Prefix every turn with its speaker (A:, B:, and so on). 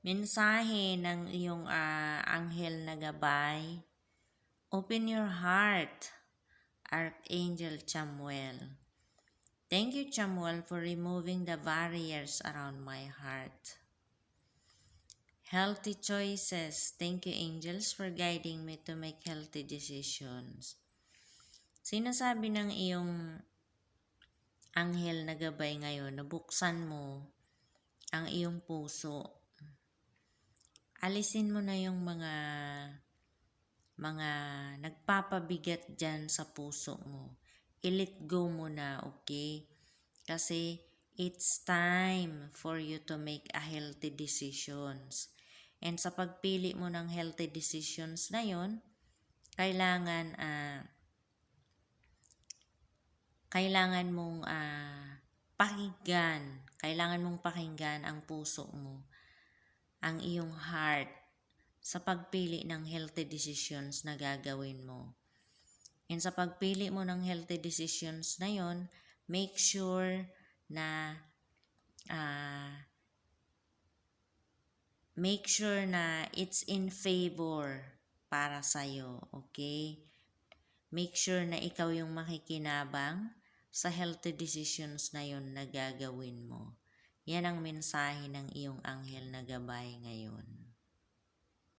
A: Mensahe ng iyong anghel na gabay. Open your heart, Archangel Chamuel. Thank you, Chamuel, for removing the barriers around my heart. Healthy choices. Thank you, angels, for guiding me to make healthy decisions. Sinasabi ng iyong anghel na gabay ngayon na buksan mo ang iyong puso. Alisin mo na yung mga nagpapabigat dyan sa puso mo. I-let go mo na, okay? Kasi it's time for you to make a healthy decisions. And sa pagpili mo ng healthy decisions na yon, kailangan mong pakinggan ang puso mo, ang iyong heart sa pagpili ng healthy decisions na gagawin mo. And sa pagpili mo ng healthy decisions na yon, make sure na it's in favor para sa'yo, okay? Make sure na ikaw yung makikinabang sa healthy decisions na yon na gagawin mo. Yan ang mensahe ng iyong anghel na gabay ngayon.